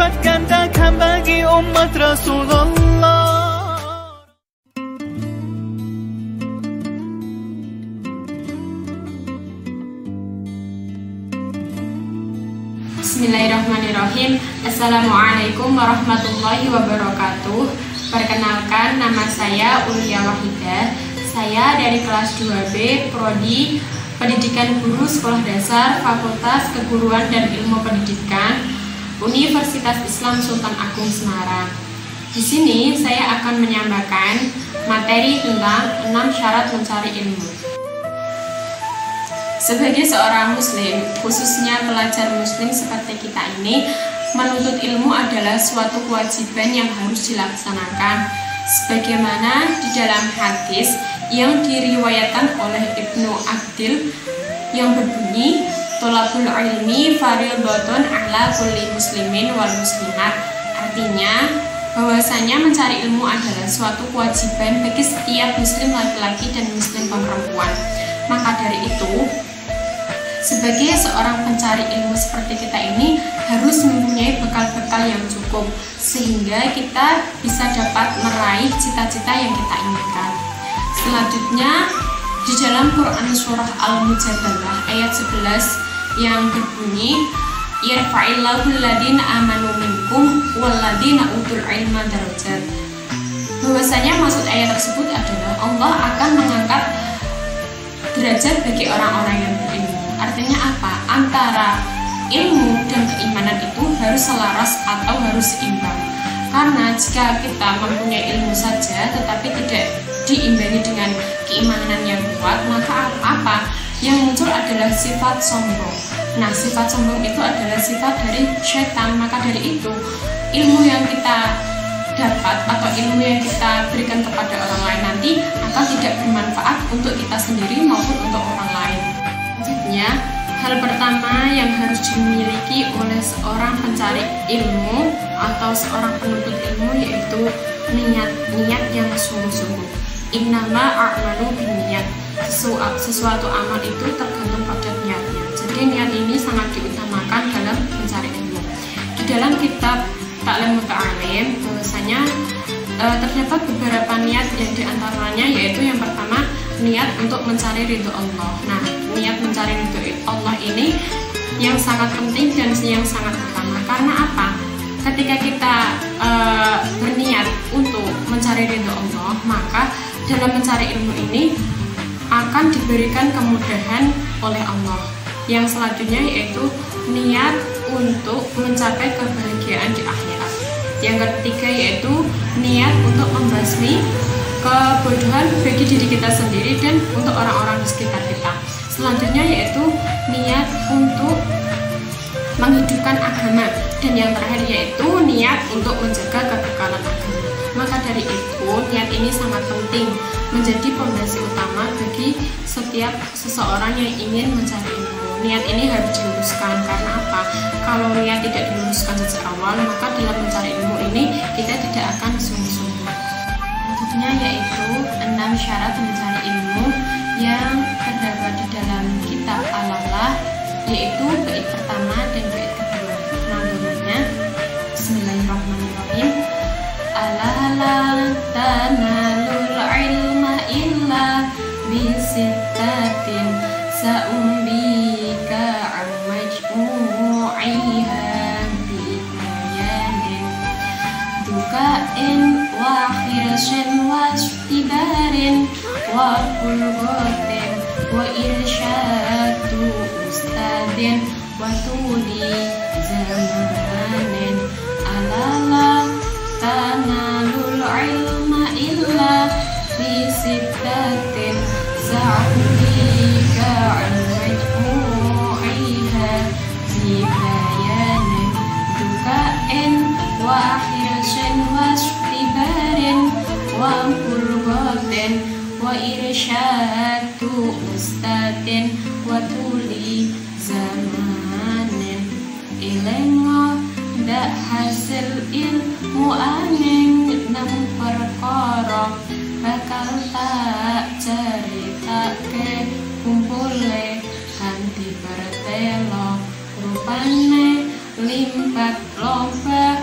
lipat gandakan bagi umat Rasulullah. Bismillahirrahmanirrahim. Assalamualaikum warahmatullahi wabarakatuh. Perkenalkan, nama saya Ulia Wahidah. Saya dari kelas 2B Prodi Pendidikan Guru Sekolah Dasar Fakultas Keguruan dan Ilmu Pendidikan Universitas Islam Sultan Agung Semarang. Di sini saya akan menyampaikan materi tentang 6 syarat mencari ilmu. Sebagai seorang muslim, khususnya pelajar muslim seperti kita ini, menuntut ilmu adalah suatu kewajiban yang harus dilaksanakan. Sebagaimana di dalam hadis yang diriwayatkan oleh Ibnu Abdil yang berbunyi, Tolabul ilmi fardhatun ala kulli muslimin wal muslimat. Artinya, bahwasanya mencari ilmu adalah suatu kewajiban bagi setiap muslim laki-laki dan muslim perempuan. Maka dari itu, sebagai seorang pencari ilmu seperti kita ini harus mempunyai bekal-bekal yang cukup sehingga kita bisa dapat meraih cita-cita yang kita inginkan. Selanjutnya, di dalam Quran surah Al-Mujadalah ayat 11 yang berbunyi, Yarfa'illahu alladhina amanu minkum walladhina utul ilma darajat. Bahwasanya maksud ayat tersebut adalah Allah akan mengangkat derajat bagi orang-orang yang berilmu. Artinya apa? Antara ilmu dan keimanan itu harus selaras atau harus seimbang. Karena jika kita mempunyai ilmu saja tetapi tidak diimbangi dengan keimanan yang kuat, maka apa? Yang muncul adalah sifat sombong. Nah, sifat sombong itu adalah sifat dari syaitan. Maka dari itu, ilmu yang kita dapat atau ilmu yang kita berikan kepada orang lain nanti akan tidak bermanfaat untuk kita sendiri maupun untuk orang lain. Selanjutnya, hal pertama yang harus dimiliki oleh seorang pencari ilmu atau seorang penuntut ilmu yaitu niat yang sungguh-sungguh. Innama a'malu binniyat. Sesuatu amal itu tergantung pada niatnya. Jadi niat ini sangat diutamakan dalam mencari ilmu. Di dalam kitab Ta'lim Muta'alim bahwasanya terdapat beberapa niat yang diantaranya yaitu yang pertama niat untuk mencari ridho Allah. Nah, niat mencari ridho Allah ini yang sangat penting dan yang sangat utama. Karena apa? Ketika kita berniat untuk mencari ridho Allah, maka dalam mencari ilmu ini akan diberikan kemudahan oleh Allah. Yang selanjutnya yaitu niat untuk mencapai kebahagiaan di akhirat. Yang ketiga yaitu niat untuk membasmi kebodohan bagi diri kita sendiri dan untuk orang-orang di sekitar kita. Selanjutnya yaitu niat untuk menghidupkan agama, dan yang terakhir yaitu niat untuk menjaga kekekalan agama. Maka dari itu, niat ini sangat penting menjadi fondasi utama bagi setiap seseorang yang ingin mencari ilmu. Niat ini harus diluruskan. Karena apa? Kalau niat tidak diluruskan sejak awal, maka dalam mencari ilmu ini kita tidak akan sungguh-sungguh. Selanjutnya yaitu 6 syarat mencari ilmu yang terdapat di dalam kitab Al-Alah, yaitu bait pertama dan bait kedua. Namanya Bismillahirrahmanirrahim. Ala tanalul ilma illa bisittatin sa'umbika amajmu'iha bibayanin dukain wa khirsin wa istibarin wa kulgotin wa irsyadu ustadin wa tuli zamanin alala tanalul ilma illa bisittatin sa'umbika amajmu'iha bibayanin dukain wa khirsin wa istibarin wa kulgotin wa irsyadu ustadin wa tuli zamanin ilengo dak hasil ilmu aning nang perkara bakal tak caritake kumpule kanthi pertelo rupane limpat lomba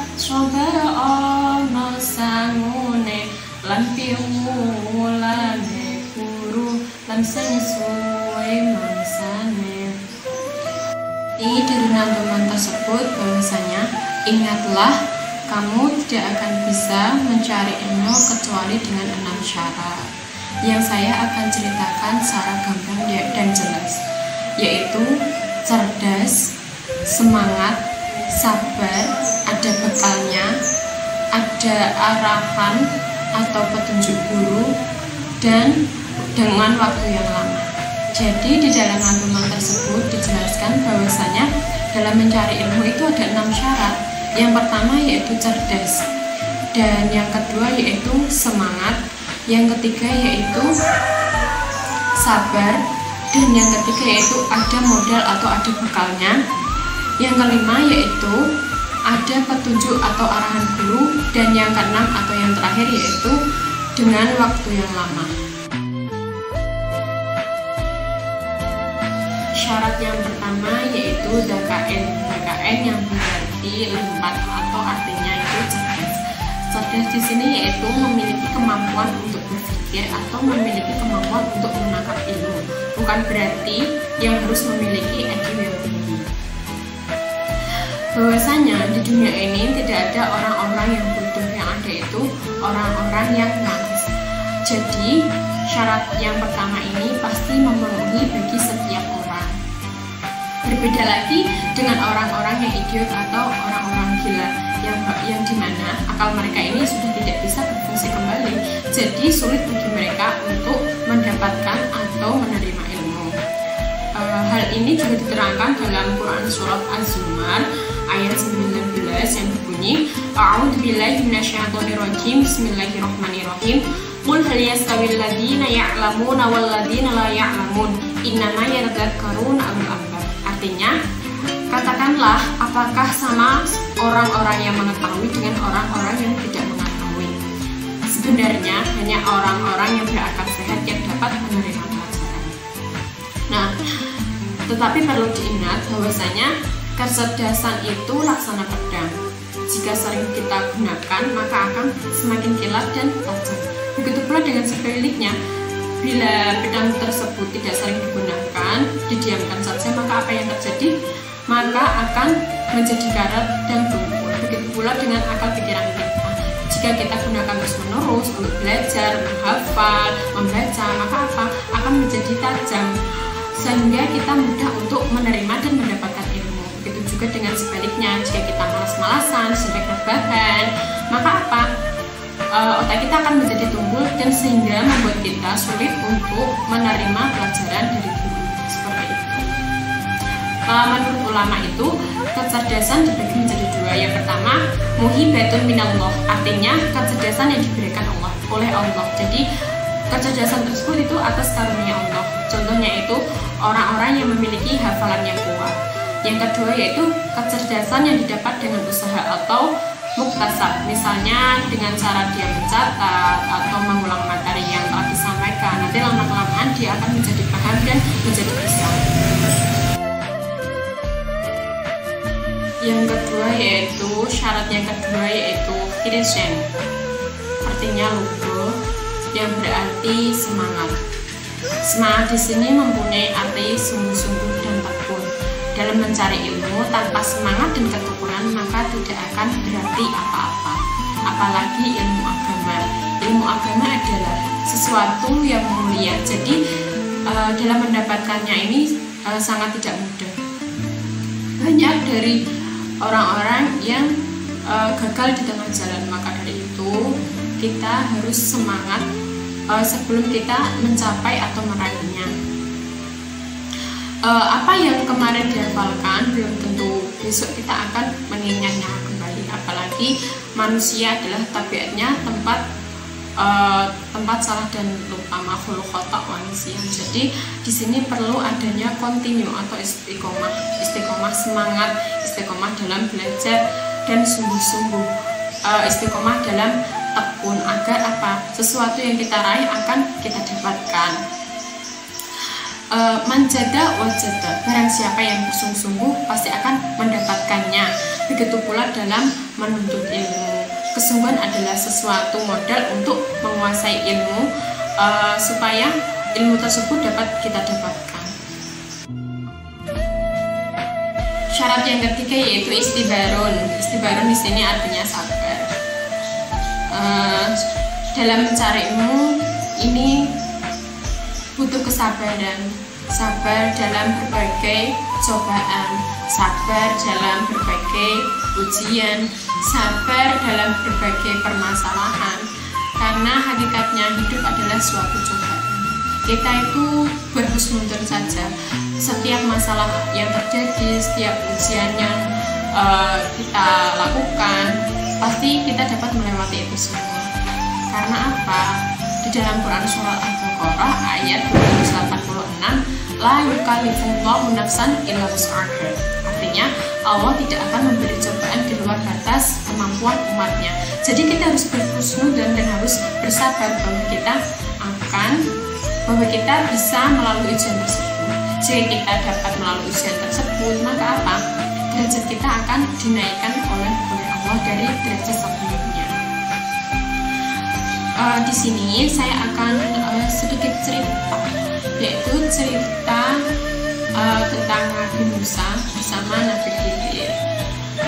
Ingatlah, kamu tidak akan bisa mencari ilmu kecuali dengan 6 syarat yang saya akan ceritakan secara gamblang dan jelas, yaitu cerdas, semangat, sabar, ada bekalnya, ada arahan atau petunjuk guru, dan dengan waktu yang lama. Jadi di dalam rangkuman tersebut dijelaskan bahwasanya dalam mencari ilmu itu ada 6 syarat. Yang pertama yaitu cerdas, dan yang kedua yaitu semangat, yang ketiga yaitu sabar, dan yang ketiga yaitu ada modal atau ada bekalnya, yang kelima yaitu ada petunjuk atau arahan guru, dan yang keenam atau yang terakhir yaitu dengan waktu yang lama. Syarat yang pertama yaitu DKN. DKN yang berarti lembat atau artinya itu cerdas. Cerdas di sini yaitu memiliki kemampuan untuk berpikir atau memiliki kemampuan untuk menangkap ilmu. Bukan berarti yang harus memiliki IQ yang tinggi. Bahwasanya di dunia ini tidak ada orang-orang yang bodoh, yang ada itu orang-orang yang malas. Jadi syarat yang pertama ini pasti memenuhi bagi setiap orang. Berbeda lagi dengan orang-orang yang idiot atau orang-orang gila yang dimana akal mereka ini sudah tidak bisa berfungsi kembali, jadi sulit bagi mereka untuk mendapatkan atau menerima ilmu. Hal ini juga diterangkan dalam Quran surat Az-Zumar ayat 19 yang berbunyi, A'udzubillahi minasyaitonirrajim, Bismillahirrahmanirrahim. Qul hal yastawil ladzina ya'lamuna wal ladzina la ya'lamun, innama yatadzakkaruna ulul albab. Artinya, katakanlah, apakah sama orang-orang yang mengetahui dengan orang-orang yang tidak mengetahui? Sebenarnya hanya orang-orang yang berakal sehat yang dapat menerima pelajaran. Nah, tetapi perlu diingat bahwasanya kecerdasan itu laksana pedang. Jika sering kita gunakan, maka akan semakin kilat dan tajam. Begitu pula dengan sebaliknya, bila pedang tersebut tidak sering digunakan, didiamkan saja, maka apa yang terjadi? Maka akan menjadi karat dan tumpul. Begitu pula dengan akal pikiran kita. Jika kita gunakan terus-menerus untuk belajar, menghafal, membaca, maka apa? Akan menjadi tajam, sehingga kita mudah untuk menerima dan mendapatkan ilmu. Begitu juga dengan sebaliknya, jika kita malas-malasan, sering rebahan, maka apa? Otak kita akan menjadi tumpul dan sehingga membuat kita sulit untuk menerima pelajaran dari guru. Seperti itu. Menurut ulama itu, kecerdasan dibagi menjadi dua. Yang pertama, muhibatun minallah, artinya kecerdasan yang diberikan Allah oleh Allah. Jadi kecerdasan tersebut itu atas karunia Allah. Contohnya itu orang-orang yang memiliki hafalan yang kuat. Yang kedua yaitu kecerdasan yang didapat dengan usaha atau muktasab, misalnya dengan cara dia mencatat atau mengulang materi yang telah disampaikan. Nanti lama-kelamaan dia akan menjadi paham dan menjadi bisa. Yang kedua yaitu syarat yang kedua yaitu hirsen, artinya lugu, yang berarti semangat. Semangat di sini mempunyai arti sungguh-sungguh dan tekun. Dalam mencari ilmu tanpa semangat dan ketekunan maka tidak akan berarti apa-apa. Apalagi ilmu agama. Ilmu agama adalah sesuatu yang mulia. Jadi dalam mendapatkannya ini sangat tidak mudah. Banyak dari orang-orang yang gagal di tengah jalan. Maka dari itu kita harus semangat sebelum kita mencapai atau meraihnya. Apa yang kemarin dihafalkan belum tentu besok kita akan mengingatnya kembali. Apalagi manusia adalah tabiatnya tempat salah dan lupa, makhluk khotok manusia. Jadi di sini perlu adanya kontinu atau istiqomah semangat, istiqomah dalam belajar dan sungguh-sungguh, istiqomah dalam tekun agar apa? Sesuatu yang kita raih akan kita dapatkan. Manjada wajada, barang siapa yang bersungguh-sungguh pasti akan mendapatkannya. Begitu pula dalam menuntut ilmu. Kesungguhan adalah sesuatu modal untuk menguasai ilmu, supaya ilmu tersebut dapat kita dapatkan. Syarat yang ketiga yaitu istibarun. Istibarun di sini artinya sabar. Dalam mencari ilmu ini butuh kesabaran, sabar dalam berbagai cobaan, sabar dalam berbagai ujian, sabar dalam berbagai permasalahan. Karena hakikatnya hidup adalah suatu cobaan. Kita itu berhusnuzon saja. Setiap masalah yang terjadi, setiap ujian yang kita lakukan, pasti kita dapat melewati itu semua. Karena apa? Di dalam Quran surah Al-Baqarah ayat 286, la yukallifullahu nafsan illa wus'aha. Artinya Allah tidak akan memberi cobaan di luar batas kemampuan umatnya. Jadi kita harus berhusnuzon dan harus bersabar bahwa kita bisa melalui ujian tersebut. Jika kita dapat melalui ujian tersebut, maka apa? Derajat kita akan dinaikkan oleh Allah dari derajat sebelumnya. Di sini saya akan sedikit cerita, yaitu cerita tentang Nabi Musa bersama Nabi Khidir.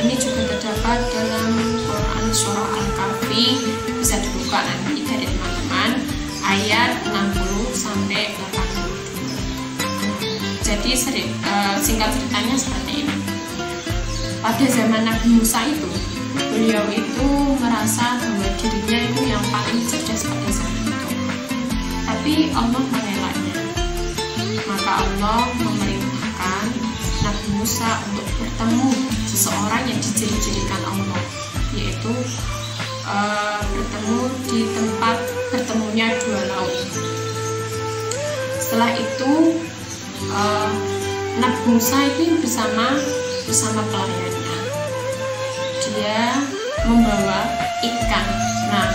Ini juga terdapat dalam Quran surah Al-Kahfi, bisa dibuka nanti dari teman-teman, ayat 60 sampai 82. Jadi singkat ceritanya seperti ini. Pada zaman Nabi Musa itu, beliau itu merasa bahwa dirinya itu yang paling cerdas pada zaman itu. Tapi Allah mengelaknya. Maka Allah memerintahkan Nabi Musa untuk bertemu seseorang yang diciri-cirikan Allah, yaitu bertemu di tempat bertemunya dua laut. Setelah itu Nabi Musa itu bersama pelayannya, dia membawa ikan. Nah,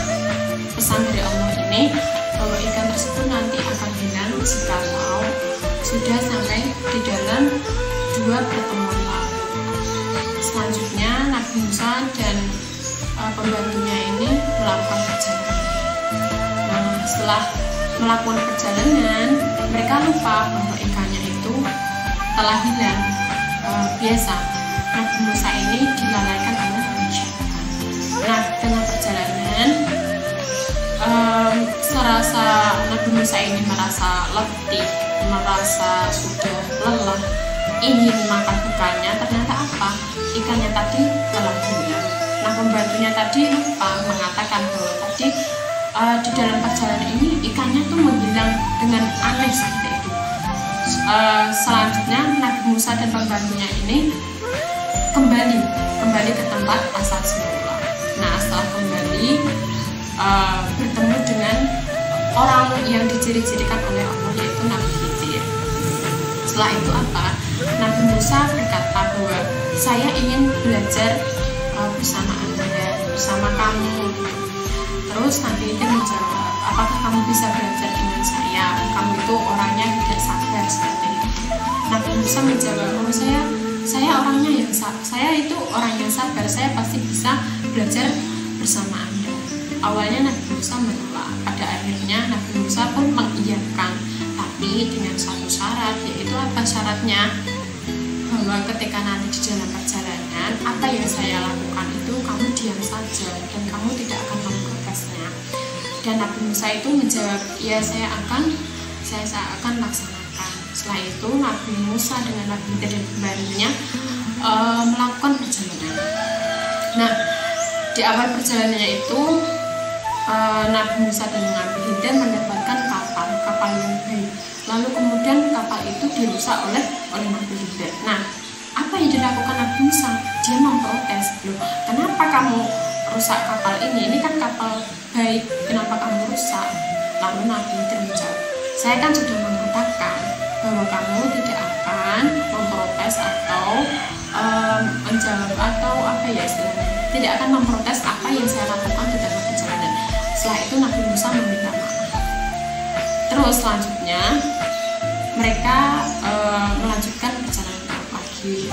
pesan dari Allah ini bahwa ikan tersebut nanti akan hilang jikalau sudah sampai di dalam dua pertemuan laut. Selanjutnya Nabi Musa dan pembantunya ini melakukan perjalanan. Nah, setelah melakukan perjalanan, mereka lupa bahwa ikannya itu telah hilang. Biasa Nabi Musa ini dilalaikan oleh masyarakat. Nah, dengan perjalanan serasa Nabi Musa ini merasa letih, merasa sudah lelah, ingin makan bekalnya, ternyata apa? Ikannya tadi telah hilang. Nah, pembantunya tadi lupa mengatakan bahwa tadi di dalam perjalanan ini ikannya tuh menghilang dengan aneh seperti itu. Selanjutnya Nabi Musa dan pembantunya ini kembali ke tempat asal semula. Nah, setelah kembali bertemu dengan orang yang diciri-cirikan oleh Allah, yaitu Nabi Khidir. Setelah itu apa? Nabi Musa berkata bahwa saya ingin belajar bersama Anda, bersama kamu. Terus Nabi Khidir menjawab, apakah kamu bisa belajar dengan saya? Kamu itu orangnya tidak sabar seperti itu. Nabi Musa menjawab, oh saya orangnya yang saya itu orang yang sabar, saya pasti bisa belajar bersama Anda. Awalnya Nabi Musa menolak, pada akhirnya Nabi Musa pun mengiyakan, tapi dengan satu syarat, yaitu apa syaratnya? Bahwa ketika nanti di dalam perjalanan, apa yang saya lakukan itu kamu diam saja dan kamu tidak akan memprotesnya. Dan Nabi Musa itu menjawab, ya saya akan laksanakan. Setelah itu Nabi Musa dengan Nabi Khidir dan pembantunya melakukan perjalanan. Nah, di awal perjalanannya itu Nabi Musa dan Nabi Khidir mendapatkan kapal yang baik. Lalu kemudian kapal itu dirusak oleh Nabi Khidir. Nah, apa yang dilakukan Nabi Musa? Dia memprotes, loh, kenapa kamu rusak kapal ini? Ini kan kapal baik, kenapa kamu rusak? Lalu Nabi Khidir menjawab, saya kan sudah mengatakan bahwa kamu tidak akan memprotes atau menjawab atau apa ya istilahnya, tidak akan memprotes apa yang saya lakukan di dalam perjalanan. Setelah itu Nabi Musa meminta maaf. Terus selanjutnya mereka melanjutkan perjalanan lagi.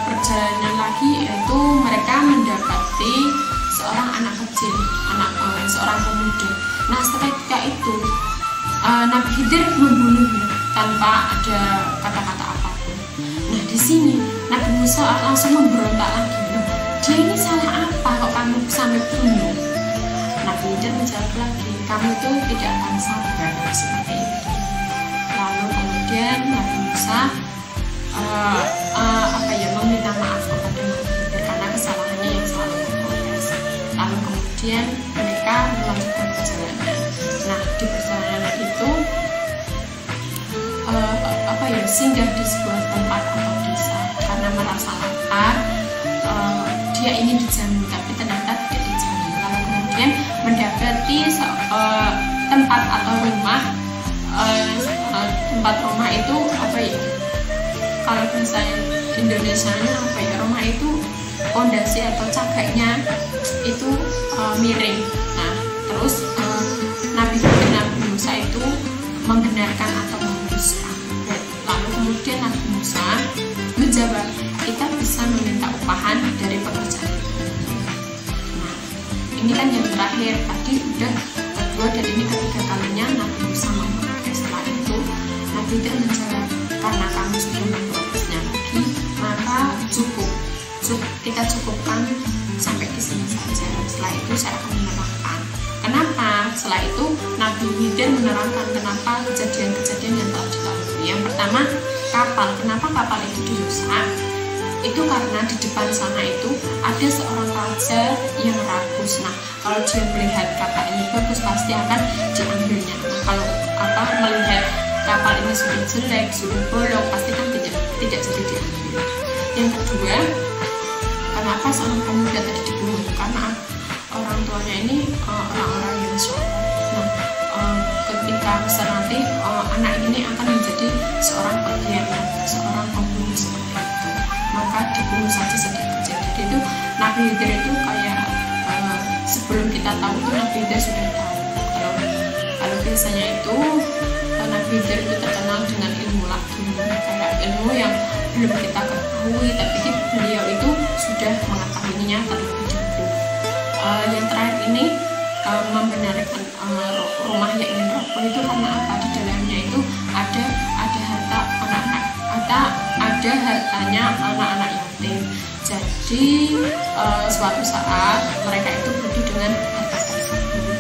Perjalanan lagi yaitu mereka mendapati seorang anak kecil, seorang pemuda. Nah, setelah itu Nabi Khidir membunuhnya tanpa ada kata-kata apapun. Nah, di sini Nabi Musa langsung memberontak lagi. Loh, dia ini salah apa kok kamu sampai bunuh? Nabi Khidir menjawab lagi, kamu itu tidak akan sabar seperti itu. Lalu kemudian Nabi Musa meminta maaf kepada Nabi Khidir karena kesalahannya yang selalu berproses. Lalu kemudian mereka melanjutkan perjalanan. Nah, di perjalanan itu singgah di sebuah tempat atau desa karena merasa lapar. Dia ingin dijamu tapi ternyata tidak dijamu. Lalu kemudian mendapati tempat atau rumah. Tempat rumah itu kalau misalnya Indonesianya rumah itu pondasi atau cagaknya itu miring. Nah, terus Nabi Musa itu membenarkan atau memutuskan. Lalu kemudian Nabi Musa menjawab, kita bisa meminta upahan dari pekerjaan. Nah, ini kan yang terakhir, tadi udah kedua dan ini ketiga kalinya Nabi Musa memprotes. Setelah itu Nabi Khidir menjawab, karena kamu sudah memprotesnya lagi, maka kita cukupkan sampai di sini saja. Setelah itu saya akan menerangkan kenapa. Setelah itu Nabi Khidir menerangkan kenapa kejadian-kejadian yang telah dilalui. Yang pertama, kapal. Kenapa kapal itu dirusak? Itu karena di depan sana itu ada seorang raja yang rakus. Nah, kalau dia melihat kapal ini bagus pasti akan diambilnya. Nah, kalau melihat kapal ini sudah jelek, sudah bolong, pasti kan tidak jadi diambil. Yang kedua, kenapa seorang pemuda tadi dibunuh? Karena orang tuanya ini orang-orang yang soleh. Nah, ketika besar nanti anak ini akan menjadi seorang pengkhianat, seorang pembunuh seperti itu. Maka dibunuh saja sejak kecil. Jadi itu Nabi Khidir itu kayak sebelum kita tahu itu Nabi Khidir sudah tahu. Kalau biasanya itu Nabi Khidir itu terkenal dengan ilmu laduni, kayak ilmu yang belum kita ketahui, tapi beliau itu sudah mengetahuinya terlebih dahulu. Yang terakhir ini membenarkan rumah yang ingin roboh itu karena apa? Di dalamnya itu ada harta anak-anak, ada hartanya anak-anak yatim. Jadi suatu saat mereka itu butuh dengan harta tersebut.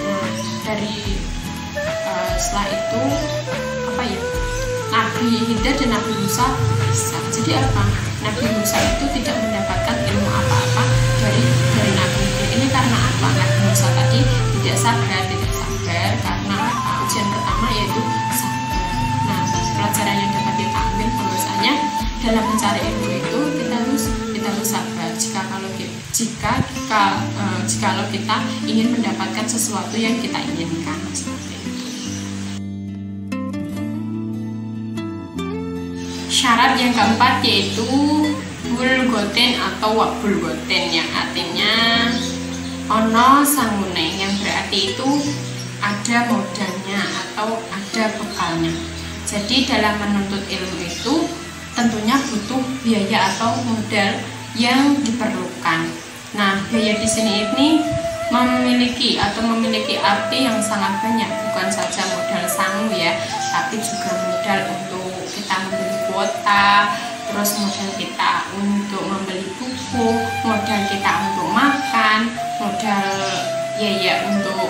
Nah, setelah itu Nabi Khidir dan Nabi Musa bisa. Jadi apa? Nabi Musa itu tidak mendapatkan ilmu apa-apa dari Nabi Khidir. Ini karena apa? Nabi Musa tadi tidak sabar karena ujian pertama yaitu sabar. Nah, pelajaran yang dapat kita ambil bahwasanya dalam mencari ilmu itu kita harus sabar. Jikalau kita ingin mendapatkan sesuatu yang kita inginkan. Syarat yang keempat yaitu bulgoten atau wabulgoten yang artinya ono sangune, yang berarti itu ada modalnya atau ada bekalnya. Jadi dalam menuntut ilmu itu tentunya butuh biaya atau modal yang diperlukan. Nah, biaya di sini ini memiliki arti yang sangat banyak, bukan saja modal sangu ya, tapi juga modal untuk kita membeli kuota, terus modal kita untuk membeli buku, modal kita untuk makan, modal biaya untuk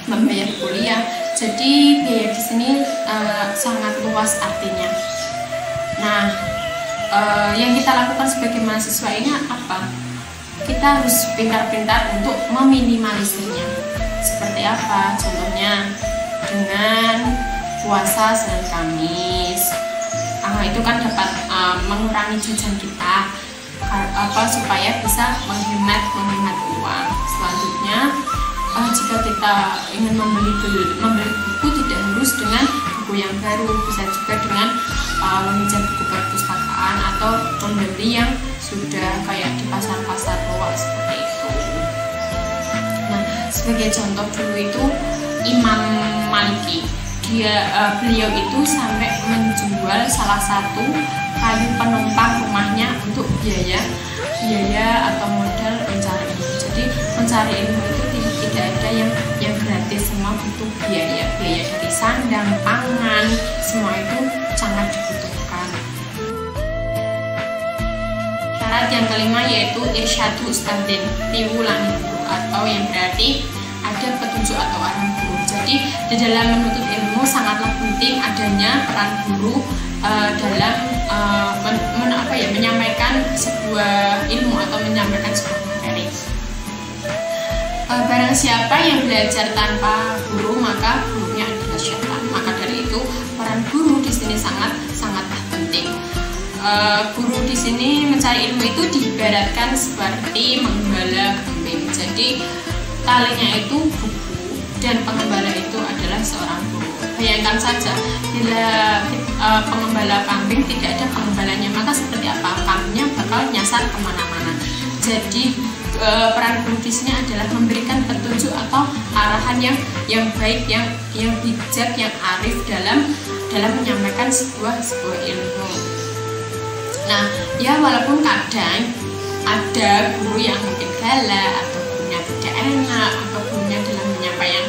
membayar kuliah. Jadi biaya di sini sangat luas artinya. Nah, yang kita lakukan sebagai mahasiswa ini apa? Kita harus pintar-pintar untuk meminimalisirnya. Seperti apa? Contohnya dengan puasa Senin Kamis. Itu kan dapat mengurangi jajan kita, supaya bisa menghemat uang. Selanjutnya, jika kita ingin membeli buku, tidak harus dengan buku yang baru, bisa juga dengan meminjam buku perpustakaan atau membeli yang sudah kayak di pasar-pasar bawah seperti itu. Nah, sebagai contoh dulu itu Imam Maliki, beliau itu sampai menjual salah satu kayu penumpang rumahnya untuk biaya atau modal mencari ilmu. Jadi mencari ilmu itu tidak ada yang gratis, semua butuh biaya dari sandang, pangan, semua itu sangat dibutuhkan. Syarat yang kelima yaitu irsyadu ustadzin, piwulangi guru, atau yang berarti ada petunjuk atau arahan guru. Jadi di dalam menuntut ilmu sangatlah penting adanya peran guru dalam menyampaikan sebuah ilmu atau menyampaikan sebuah materi. Barang siapa yang belajar tanpa guru maka gurunya adalah syaitan. Maka dari itu peran guru di sini sangatlah penting. Guru di sini mencari ilmu itu diibaratkan seperti menggembala kambing. Jadi talinya itu buku dan pengembala itu adalah seorang guru. Bayangkan saja bila pengembala kambing tidak ada pengembalanya, maka seperti apa? Kambingnya bakal nyasar kemana-mana. Jadi peran guru di sini adalah memberikan petunjuk atau arahan yang baik, yang bijak, yang arif dalam menyampaikan sebuah ilmu. Nah, ya walaupun kadang ada guru yang mungkin galak atau gurunya tidak enak atau gurunya dalam menyampaikan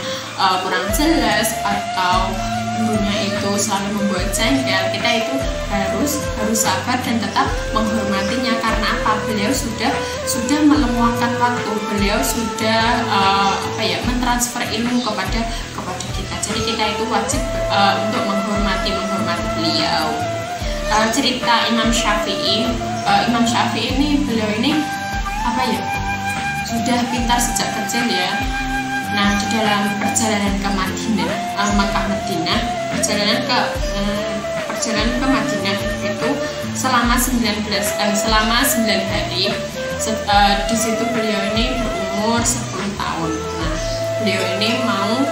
kurang jelas atau gurunya itu selalu membuat jengkel, kita itu harus sabar dan tetap menghormatinya. Karena apa? Beliau sudah meluangkan waktu, beliau sudah mentransfer ilmu kepada kita. Jadi kita itu wajib untuk menghormati beliau. Cerita Imam Syafi'i ini, beliau ini sudah pintar sejak kecil ya. Nah, di dalam perjalanan ke Madinah, perjalanan ke Madinah itu selama 9 hari. Di situ beliau ini berumur 10 tahun. Nah, beliau ini mau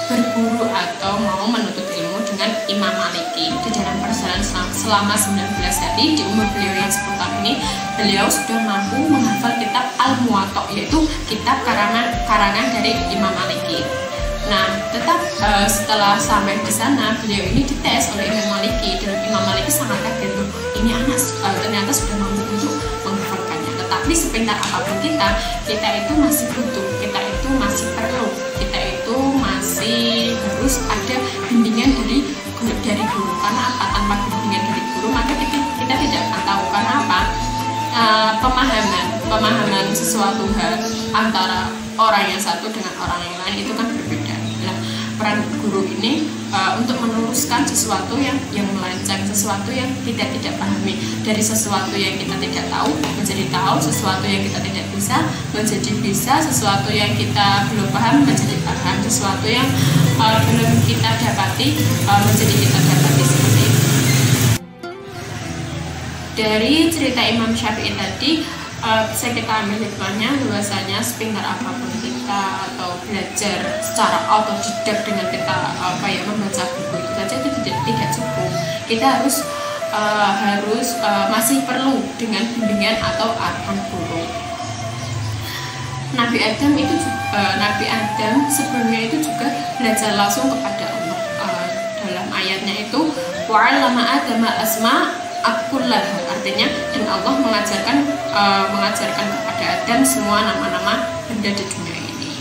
berguru atau mau menuntut ilmu dengan Imam Maliki. Di dalam perjalanan selama 19 hari di umur beliau yang 10 tahun ini, beliau sudah mampu menghafal kitab Al-Muwatta, yaitu kitab karangan dari Imam Maliki. Nah, tetap setelah sampai di sana, beliau ini dites oleh Imam Maliki, dan Imam Maliki sangat kaget, ini anak ternyata sudah mampu untuk menghafalkannya. Tetapi sepintar apapun kita itu masih butuh, kita itu masih perlu, kita itu masih harus ada bimbingan dari guru. Karena apa? Tanpa bimbingan dari guru maka kita tidak akan tahu. Karena apa? Pemahaman sesuatu hal antara orang yang satu dengan orang yang lain itu kan berbeda. Nah, peran guru ini untuk meluruskan sesuatu yang melenceng, sesuatu yang kita tidak pahami, dari sesuatu yang kita tidak tahu menjadi tahu, sesuatu yang kita tidak bisa menjadi bisa, sesuatu yang kita belum paham menjadi paham, sesuatu yang belum kita dapati menjadi kita dapati, seperti itu. Dari cerita Imam Syafi'i tadi bisa kita ambil hikmahnya bahwasanya sepintar apapun kita atau belajar secara otodidak dengan kita membaca buku itu saja itu tidak cukup. Kita harus masih perlu dengan bimbingan atau arahan guru. Nabi Adam sebelumnya itu juga belajar langsung kepada Allah. Dalam ayatnya itu wa'allama Adama asma akulah, artinya dan Allah mengajarkan kepada Adam semua nama-nama benda di dunia ini.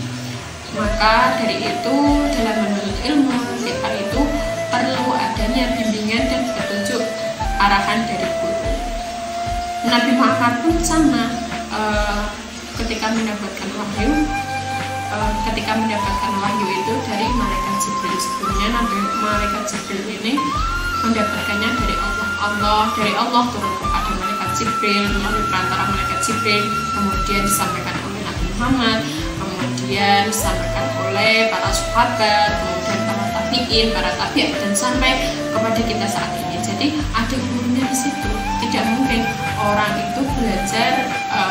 Maka dari itu dalam menuntut ilmu kita itu perlu adanya bimbingan dan petunjuk arahan dari guru. Nabi Muhammad pun sama, ketika mendapatkan wahyu itu dari malaikat Jibril. Sebelumnya malaikat Jibril ini mendapatkannya dari Allah turun kepada malaikat Jibril melalui perantara malaikat Jibril, kemudian disampaikan oleh Nabi Muhammad, kemudian disampaikan oleh para sahabat, kemudian para tabi'in, para tabi'at, dan sampai kepada kita saat ini. Jadi ada gurunya di situ. Tidak mungkin orang itu belajar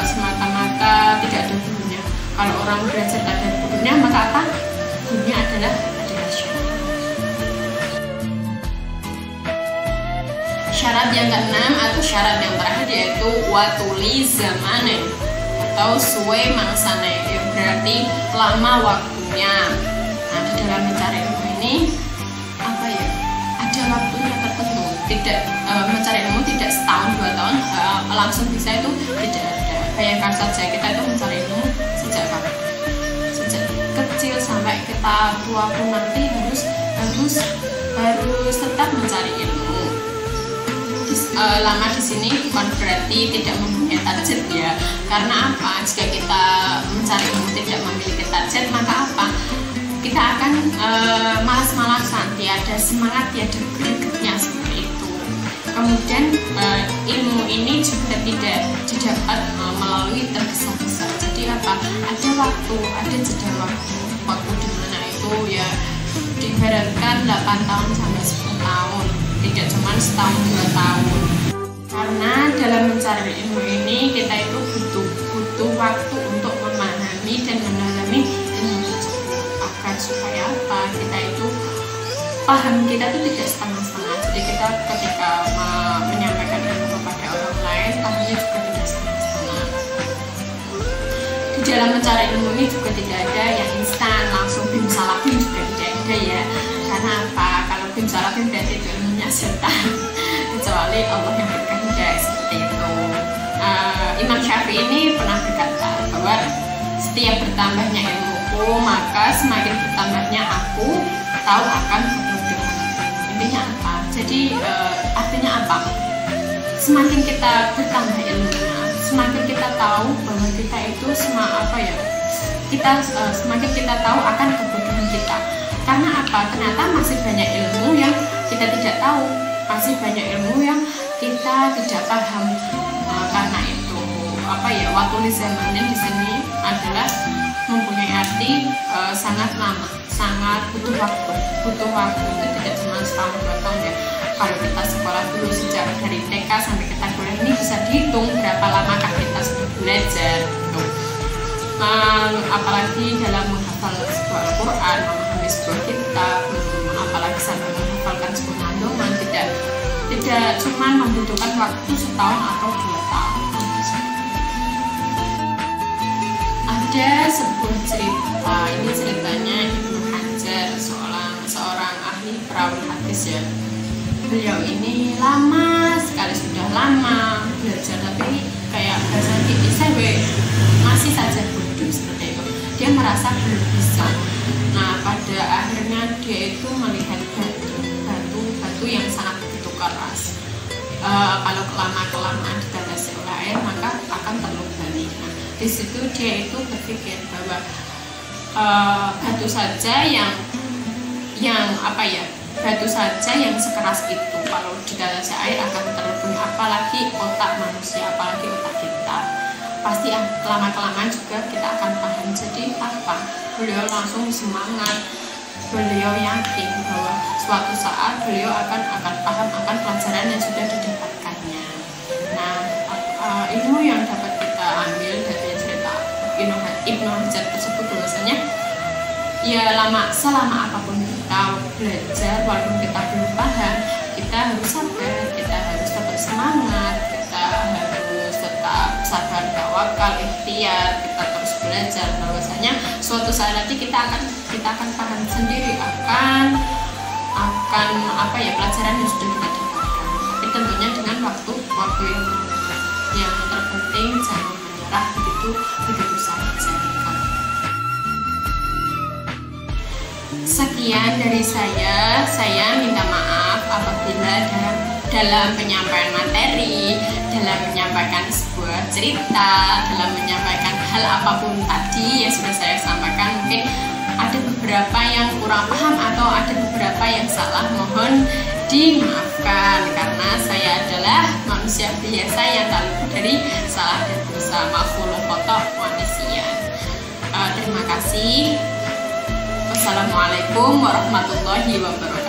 semata-mata tidak ada gurunya. Kalau orang belajar tak ada gurunya, maka apa? Gurunya adalah syaitan. Syarat yang keenam atau syarat yang terakhir yaitu watuli zamane atau suwe mangsane, yang berarti lama waktunya. Nah, di dalam mencari ilmu ini ada waktunya tertentu. Tidak mencari ilmu tidak setahun 2 tahun langsung bisa, itu tidak ada. Bayangkan saja kita itu mencari ilmu sejak kapan? Sejak kecil sampai kita tua pun nanti harus tetap mencari ilmu. lama di sini bukan berarti tidak mempunyai target ya. Karena apa? Jika kita mencari ilmu tidak memiliki target, maka apa? Kita akan malas-malasan, tiada semangat, tiada gregetnya seperti itu. Kemudian ilmu ini juga tidak didapat melalui tergesa-gesa. Jadi apa? Ada waktu, ada jeda waktu di mana itu ya diibaratkan 8 tahun sampai 10 tahun, tidak cuma setahun 2 tahun. Karena dalam mencari ilmu ini kita itu butuh waktu untuk memahami dan mendalami ilmu tersebut, agar supaya apa? Kita itu paham kita itu tidak setengah-setengah. Jadi kita ketika menyampaikan ilmu kepada orang lain, pahamnya juga tidak setengah-setengah. Di dalam mencari ilmu ini juga tidak ada yang instan langsung bim salabim, juga tidak ada ya. Karena apa? Kalau bim salabim berarti itu ilmunya setan, kecuali Allah yang berkehendak seperti itu. Imam Syafi'i ini pernah berkata bahwa setiap bertambahnya ilmuku, maka semakin bertambahnya aku tahu akan kebodohan. Intinya apa? Jadi artinya apa? Semakin kita bertambah ilmunya, semakin kita tahu bahwa kita itu semakin kita tahu akan kebodohan kita. Karena apa? Ternyata masih banyak ilmu yang kita tidak tahu, masih banyak ilmu yang kita tidak paham. Karena itu waktu zamanin di sini adalah mempunyai arti sangat lama, sangat butuh waktu. Butuh waktu itu tidak cuma setahun 2 tahun ya. Kalau kita sekolah dulu sejak dari TK sampai kita kuliah ini bisa dihitung berapa lamakah kita sudah belajar gitu. Apalagi dalam menghafal sebuah Al-Quran, memahami sebuah kitab, apalagi sampai menghafalkan sebuah nadongan, tidak cuma membutuhkan waktu setahun atau 2 tahun. Ada sebuah cerita, ini ceritanya Ibnu Hajar, seorang ahli perawi hadis ya. Beliau ini lama sekali, sudah lama belajar, tapi kayak bahasa kita masih saja bodoh seperti itu. Dia merasa belum bisa. Nah, pada akhirnya dia itu melihat batu yang sangat begitu keras. Kalau kelamaan ditatasi oleh air, maka akan terlubang. Nah, di situ dia itu berpikir bahwa batu saja batu saja yang sekeras itu kalau ditatasi air akan terlubang, apalagi otak manusia, apalagi otak kita. Pasti lama-kelamaan juga kita akan paham. Jadi apa? Beliau langsung semangat. Beliau yakin bahwa suatu saat beliau akan paham akan pelajaran yang sudah didapatkannya. Nah, ilmu yang dapat kita ambil dari cerita Ibnu Hajar tersebut bahwasanya ya selama apapun kita belajar, walaupun kita belum paham, kita harus sabar, kita harus tetap semangat, kita harus tetap sabar, tawakal, ikhtiar, kita terus belajar. Bahwasanya suatu saat nanti kita akan paham sendiri akan pelajaran yang sudah kita dapatkan. Tapi tentunya dengan waktu yang terpenting jangan menyerah begitu saja. Sekian dari saya minta maaf apabila dalam penyampaian materi, dalam menyampaikan sebuah cerita, dalam menyampaikan hal apapun tadi yang sudah saya sampaikan, mungkin ada beberapa yang kurang paham atau ada beberapa yang salah, mohon dimaafkan karena saya adalah manusia biasa yang tak luput dari salah dan dosa, makhluk kotor manusia. Terima kasih. Wassalamualaikum warahmatullahi wabarakatuh.